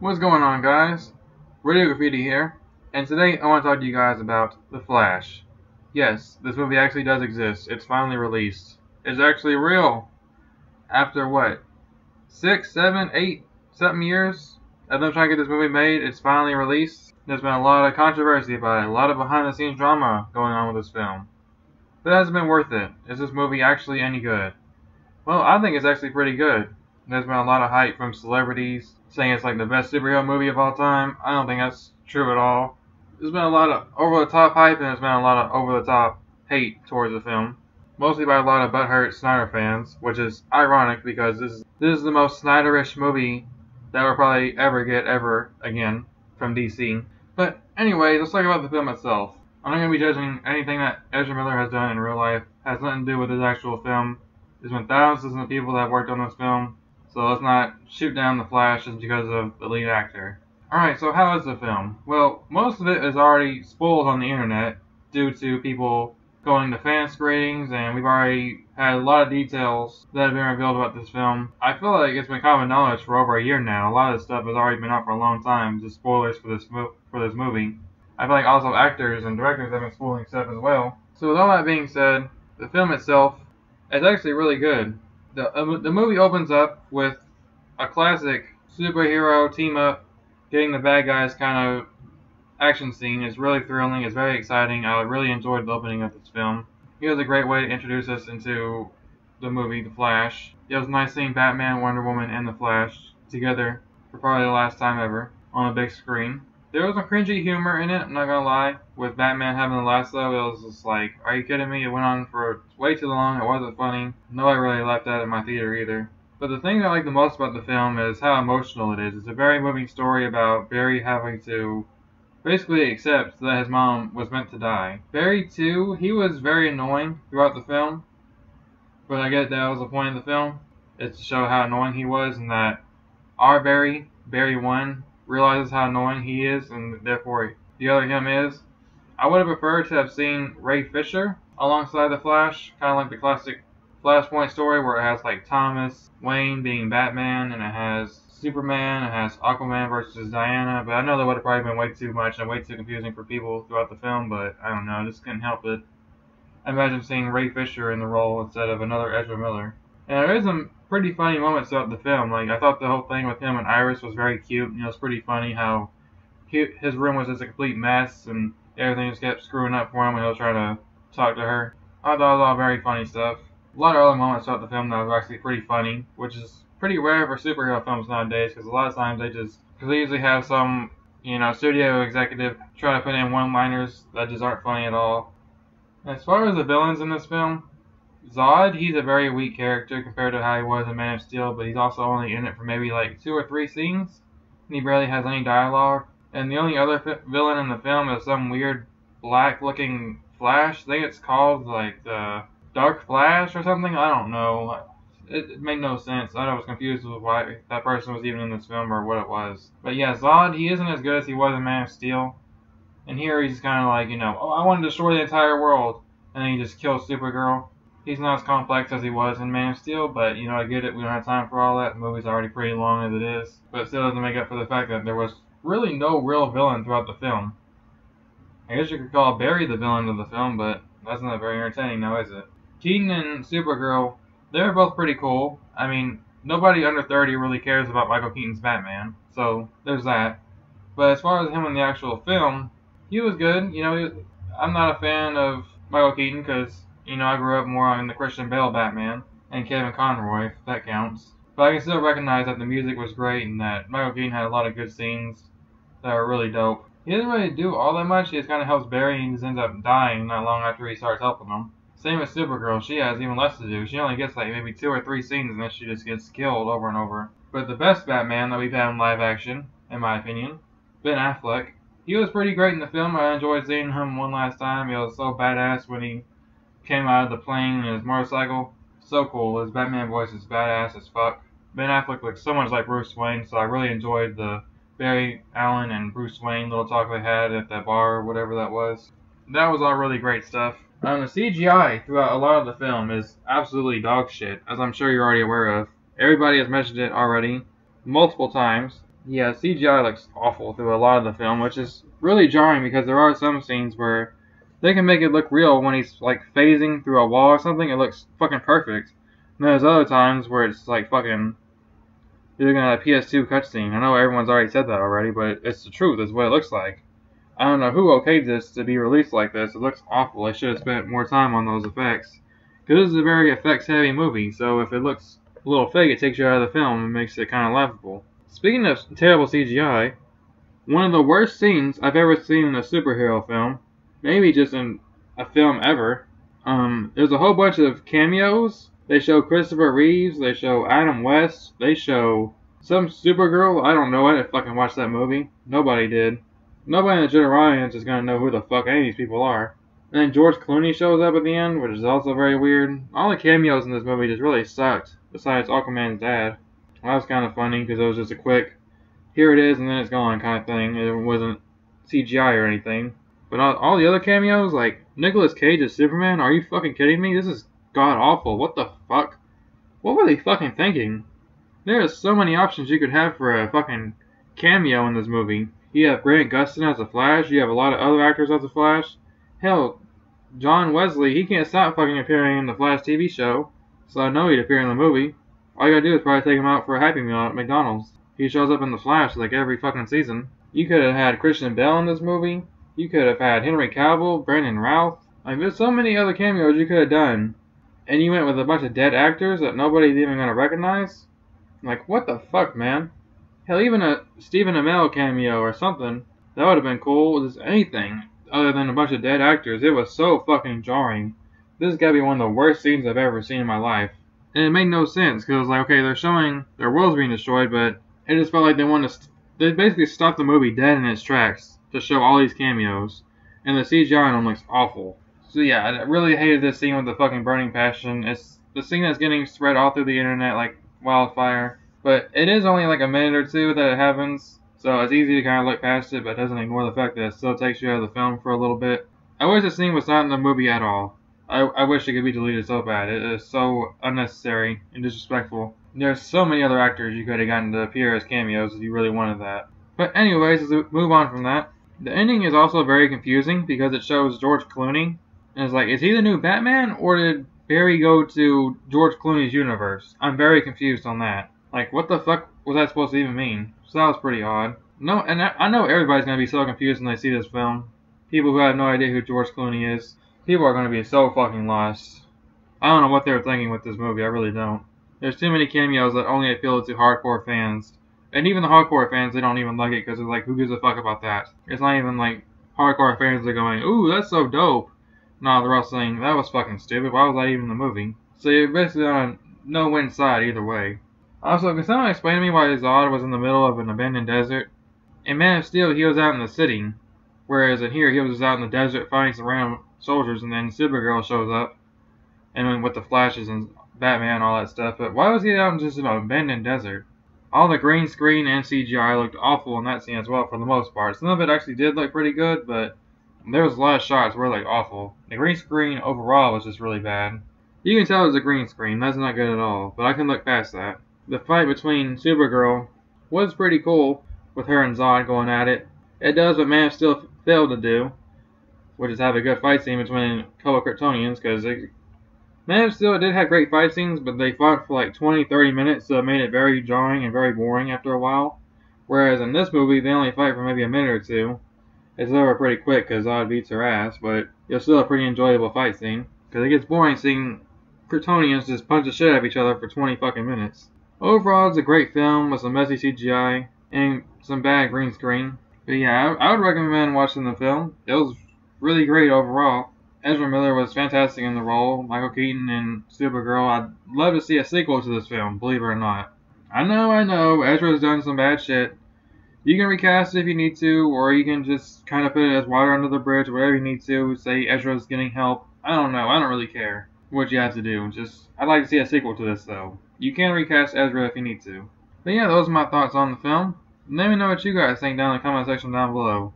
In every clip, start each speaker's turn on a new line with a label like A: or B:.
A: What's going on, guys? Radio Graffiti here, and today I want to talk to you guys about TheFlash. Yes, this movie actually does exist. It's finally released. It's actually real. After what? 6, 7, 8 something years of them trying to get this movie made, it's finally released. There's been a lot of controversy about it, a lot of behind the scenes drama going on with this film. But it hasn't been worth it. Is this movie actually any good? Well, I think it's actually pretty good. There's been a lot of hype from celebrities saying it's like the best superhero movie of all time. I don't think that's true at all. There's been a lot of over-the-top hype and there's been a lot of over-the-top hate towards the film. Mostly by a lot of butthurt Snyder fans, which is ironic because this is the most Snyderish movie that we'll probably ever get ever again from DC. But anyway, let's talk about the film itself. I'm not going to be judging anything that Ezra Miller has done in real life. It has nothing to do with his actual film. There's been thousands of people that have worked on this film. So let's not shoot down the Flash just because of the lead actor. Alright, so how is the film? Well, most of it is already spoiled on the internet due to people going to fan screenings, and we've already had a lot of details that have been revealed about this film. I feel like it's been common knowledge for over a year now. A lot of this stuff has already been out for a long time, just spoilers for this movie. I feel like also actors and directors have been spoiling stuff as well. So with all that being said, the film itself is actually really good. The movie opens up with a classic superhero team-up, getting the bad guys kind of action scene. It's really thrilling, it's very exciting. I really enjoyed the opening of this film. It was a great way to introduce us into the movie, The Flash. It was nice seeing Batman, Wonder Woman, and The Flash together for probably the last time ever on a big screen. There was some cringy humor in it, I'm not gonna lie. With Batman having the lasso, it was just like, are you kidding me? It went on for way too long, it wasn't funny. Nobody really laughed at it in my theater either. But the thing that I like the most about the film is how emotional it is. It's a very moving story about Barry having to basically accept that his mom was meant to die. Barry, too, he was very annoying throughout the film. But I get that was the point of the film. It's to show how annoying he was and that our Barry 1, realizes how annoying he is and therefore the other him is. I would have preferred to have seen Ray Fisher alongside the Flash, kind of like the classic Flashpoint story where it has like Thomas Wayne being Batman and it has Superman, it has Aquaman versus Diana, but I know that would have probably been way too much and way too confusing for people throughout the film, but I don't know, I just couldn't help it. I imagine seeing Ray Fisher in the role instead of another Ezra Miller. And there is some pretty funny moments throughout the film. Like, I thought the whole thing with him and Iris was very cute. You know, it's pretty funny how his room was just a complete mess and everything just kept screwing up for him when he was trying to talk to her. I thought it was all very funny stuff. A lot of other moments throughout the film that were actually pretty funny, which is pretty rare for superhero films nowadays because a lot of times they usually have some, you know, studio executive try to put in one-liners that just aren't funny at all. As far as the villains in this film, Zod, he's a very weak character compared to how he was in Man of Steel, but he's also only in it for maybe like 2 or 3 scenes, and he barely has any dialogue. And the only other villain in the film is some weird black-looking Flash. I think it's called like the Dark Flash or something. I don't know. It made no sense. I was confused with why that person was even in this film or what it was. But yeah, Zod, he isn't as good as he was in Man of Steel. And here he's kind of like, you know, oh, I want to destroy the entire world, and then he just kills Supergirl. He's not as complex as he was in Man of Steel, but, you know, I get it. We don't have time for all that. The movie's already pretty long as it is. But it still doesn't make up for the fact that there was really no real villain throughout the film. I guess you could call Barry the villain of the film, but that's not very entertaining now, is it? Keaton and Supergirl, they're both pretty cool. I mean, nobody under 30 really cares about Michael Keaton's Batman, so there's that. But as far as him in the actual film, he was good. You know, I'm not a fan of Michael Keaton because, you know, I grew up more on the Christian Bale Batman and Kevin Conroy, if that counts. But I can still recognize that the music was great and that Michael Keaton had a lot of good scenes that were really dope. He doesn't really do all that much. He just kind of helps Barry and he just ends up dying not long after he starts helping him. Same with Supergirl. She has even less to do. She only gets like maybe 2 or 3 scenes and then she just gets killed over and over. But the best Batman that we've had in live action, in my opinion, Ben Affleck. He was pretty great in the film. I enjoyed seeing him one last time. He was so badass when he came out of the plane in his motorcycle. So cool. His Batman voice is badass as fuck. Ben Affleck looks so much like Bruce Wayne, so I really enjoyed the Barry Allen and Bruce Wayne little talk they had at that bar or whatever that was. That was all really great stuff. The CGI throughout a lot of the film is absolutely dog shit, as I'm sure you're already aware of. Everybody has mentioned it already, multiple times. Yeah, CGI looks awful through a lot of the film, which is really jarring because there are some scenes where they can make it look real when he's like phasing through a wall or something. It looks fucking perfect. And there's other times where it's like fucking you're looking at a PS2 cutscene. I know everyone's already said that already, but it's the truth. It's what it looks like. I don't know who okayed this to be released like this. It looks awful. They should have spent more time on those effects. Because this is a very effects-heavy movie, so if it looks a little fake, it takes you out of the film and makes it kind of laughable. Speaking of terrible CGI, one of the worst scenes I've ever seen in a superhero film, maybe just in a film ever, there's a whole bunch of cameos. They show Christopher Reeves, they show Adam West, they show some Supergirl. I don't know. I didn't fucking watch that movie. Nobody did. Nobody in the general audience is gonna know who the fuck any of these people are. And then George Clooney shows up at the end, which is also very weird. All the cameos in this movie just really sucked, besides Aquaman's dad. Well, that was kind of funny because it was just a quick, here it is and then it's gone kind of thing. It wasn't CGI or anything. But all the other cameos, like Nicolas Cage as Superman, are you fucking kidding me? This is god awful. What the fuck? What were they fucking thinking? There are so many options you could have for a fucking cameo in this movie. You have Grant Gustin as the Flash. You have a lot of other actors as the Flash. Hell, John Wesley, he can't stop fucking appearing in the Flash TV show. So I know he'd appear in the movie. All you gotta do is probably take him out for a Happy Meal at McDonald's. He shows up in the Flash like every fucking season. You could have had Christian Bale in this movie. You could have had Henry Cavill, Brandon Routh. Like, there's so many other cameos you could have done. And you went with a bunch of dead actors that nobody's even gonna recognize? Like, what the fuck, man? Hell, even a Stephen Amell cameo or something, that would have been cool. Just anything other than a bunch of dead actors. It was so fucking jarring. This has got to be one of the worst scenes I've ever seen in my life. And it made no sense, because it was like, okay, they're showing their world's being destroyed, but it just felt like they wanted to... They basically stopped the movie dead in its tracks to show all these cameos. And the CGI on them looks awful. So yeah, I really hated this scene with the fucking burning passion. It's the scene that's getting spread all through the internet like wildfire. But it is only like a minute or two that it happens, so it's easy to kind of look past it, but it doesn't ignore the fact that it still takes you out of the film for a little bit. I wish this scene was not in the movie at all. I wish it could be deleted so bad. It is so unnecessary and disrespectful. There's so many other actors you could have gotten to appear as cameos if you really wanted that. But anyways, as we move on from that, the ending is also very confusing because it shows George Clooney, and it's like, is he the new Batman, or did Barry go to George Clooney's universe? I'm very confused on that. Like, what the fuck was that supposed to even mean? So that was pretty odd. No, and I know everybody's going to be so confused when they see this film. People who have no idea who George Clooney is. People are going to be so fucking lost. I don't know what they were thinking with this movie, I really don't. There's too many cameos that only appeal to hardcore fans. And even the hardcore fans, they don't even like it because they're like, who gives a fuck about that? It's not even like hardcore fans are going, ooh, that's so dope. No, they're all saying, that was fucking stupid, why was that even in the movie? So you're basically on no win side either way. Also, can someone explain to me why Zod was in the middle of an abandoned desert? In Man of Steel, he was out in the city, whereas in here, he was just out in the desert fighting some random soldiers, and then Supergirl shows up, and then with the Flashes and Batman, all that stuff. But why was he out in just an abandoned desert? All the green screen and CGI looked awful in that scene as well, for the most part. Some of it actually did look pretty good, but there was a lot of shots where like awful. The green screen overall was just really bad. You can tell it was a green screen, that's not good at all, but I can look past that. The fight between Supergirl was pretty cool, with her and Zod going at it. It does what Man of Steel failed to do, which is have a good fight scene between fellow Kryptonians, because Man of Steel did have great fight scenes, but they fought for like 20-30 minutes, so it made it very jarring and very boring after a while. Whereas in this movie, they only fight for maybe a minute or two. It's over pretty quick because Zod beats her ass, but it's still a pretty enjoyable fight scene, because it gets boring seeing Kryptonians just punch the shit out of each other for 20 fucking minutes. Overall, it's a great film with some messy CGI and some bad green screen. But yeah, I would recommend watching the film. It was really great overall. Ezra Miller was fantastic in the role. Michael Keaton and Supergirl. I'd love to see a sequel to this film, believe it or not. I know, Ezra's done some bad shit. You can recast it if you need to, or you can just kind of put it as water under the bridge, whatever you need to. Say Ezra's getting help. I don't know, I don't really care what you have to do. I'd like to see a sequel to this though. You can recast Ezra if you need to. But yeah, those are my thoughts on the film. Let me know what you guys think down in the comment section down below.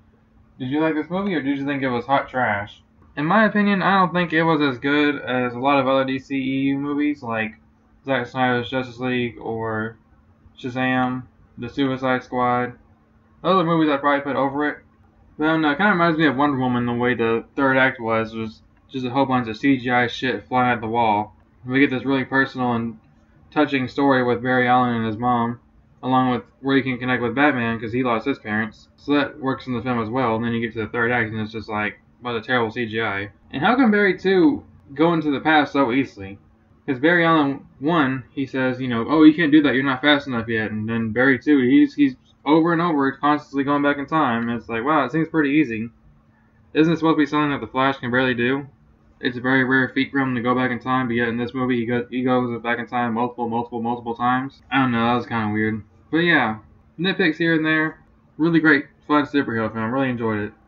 A: Did you like this movie, or did you think it was hot trash? In my opinion, I don't think it was as good as a lot of other DCEU movies, like Zack Snyder's Justice League or Shazam. The Suicide Squad. Those are movies I'd probably put over it. But I don't know, it kind of reminds me of Wonder Woman the way the third act was just a whole bunch of CGI shit flying at the wall. We get this really personal and touching story with Barry Allen and his mom, along with where you can connect with Batman because he lost his parents. So that works in the film as well. And then you get to the third act and it's just like, what a terrible CGI. And how can Barry 2 go into the past so easily? Because Barry Allen 1, he says, you know, oh, you can't do that, you're not fast enough yet. And then Barry 2, he's over and over constantly going back in time. And it's like, wow, it seems pretty easy. Isn't it supposed to be something that the Flash can barely do? It's a very rare feat for him to go back in time, but yet in this movie he goes back in time multiple times. I don't know, that was kind of weird. But yeah, nitpicks here and there. Really great, fun superhero film. Really enjoyed it.